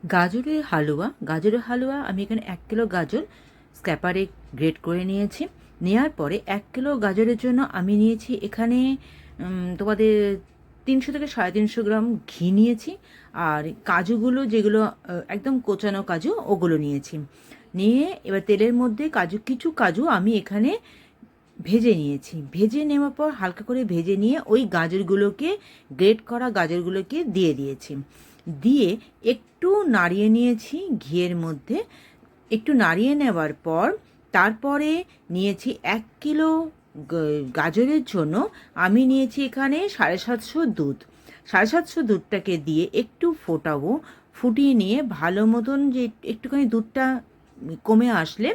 গাজরের হালুয়া আমি এখানে 1 কিলো গাজর স্ক্যাপারে গ্রেট করে নিয়েছি। নেওয়ার পরে 1 কিলো গাজরের জন্য আমি নিয়েছি এখানে তোমাদের 300 থেকে 350 গ্রাম ঘি নিয়েছি। আর কাজুগুলো যেগুলো একদম কোচানো কাজু ওগুলো নিয়েছি। নিয়ে এবার তেলের মধ্যে কিছু কাজু আমি এখানে ভেজে নিয়েছি। ভেজে নেওয়ার পর হালকা করে ভেজে নিয়ে ওই গাজরগুলোকে গ্রেট করা গাজরগুলোকে দিয়ে দিয়েছি। দিয়ে একটু নাড়িয়ে নিয়েছি ঘিয়ের মধ্যে। একটু নাড়িয়ে নেওয়ার পর তারপরে নিয়েছি 1 কিলো গাজরের জন্য আমি নিয়েছি এখানে 750 দুধ। 750 দুধটাকে দিয়ে একটু ফোটাবো। ফুটিয়ে নিয়ে ভালো মতন যে একটুখানি দুধটা কমে আসলে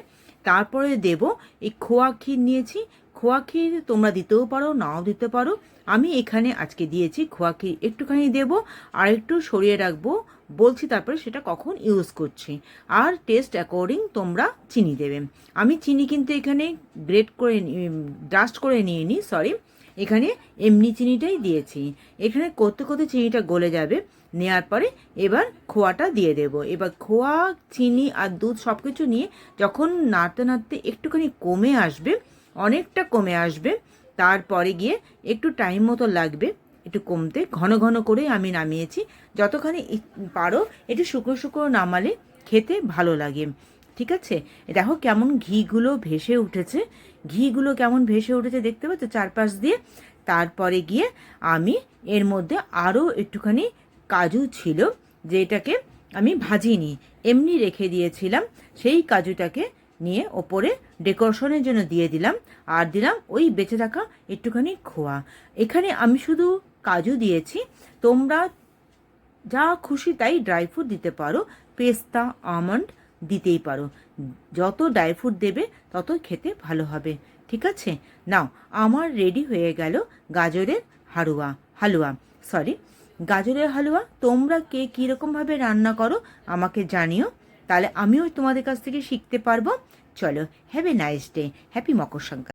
তারপরে দেব এই খোয়া ক্ষীর নিয়েছি। খোয়া ক্ষীর তোমরা দিতেও পারো, নাও দিতে পারো। আমি এখানে আজকে দিয়েছি খোয়া ক্ষীর, একটুখানি দেব আর একটু সরিয়ে রাখবো, বলছি তারপরে সেটা কখন ইউজ করছি। আর টেস্ট অ্যাকর্ডিং তোমরা চিনি দেবে। আমি চিনি কিন্তু এখানে গ্রেট করে ডাস্ট করে নিয়ে নিই, সরি, এখানে এমনি চিনিটাই দিয়েছি। এখানে করতে করতে চিনিটা গলে যাবে। নেওয়ার পরে এবার খোয়াটা দিয়ে দেব। এবার খোয়া, চিনি আর দুধ সব কিছু নিয়ে যখন নাড়তে নাড়তে একটুখানি কমে আসবে, অনেকটা কমে আসবে, তারপরে গিয়ে একটু টাইম মতো লাগবে একটু কমতে। ঘন ঘন করে আমি নামিয়েছি। যতখানি পারো একটু শুকনো শুকনো নামালে খেতে ভালো লাগে। ঠিক আছে, দেখো কেমন ঘিগুলো ভেসে উঠেছে। ঘিগুলো কেমন ভেসে উঠেছে দেখতে পাচ্ছ চারপাশ দিয়ে। তারপরে গিয়ে আমি এর মধ্যে আরও একটুখানি কাজু ছিল, যেটাকে আমি ভাজিনি, এমনি রেখে দিয়েছিলাম। সেই কাজুটাকে নিয়ে ওপরে ডেকোরেশনের জন্য দিয়ে দিলাম। আর দিলাম ওই বেঁচে থাকা একটুখানি খোয়া। এখানে আমি শুধু কাজু দিয়েছি, তোমরা যা খুশি তাই ড্রাই ফ্রুট দিতে পারো। পেস্তা, আমন্ড দিতেই পারো। যত ড্রাই ফ্রুট দেবে তত খেতে ভালো হবে। ঠিক আছে, নাও আমার রেডি হয়ে গেল গাজরের হালুয়া, সরি, গাজরের হালুয়া। তোমরা কে কীরকমভাবে রান্না করো আমাকে জানিও, তাহলে আমিও তোমাদের কাছ থেকে শিখতে পারবো। চলো, have a nice day, happy Makar Sankranti.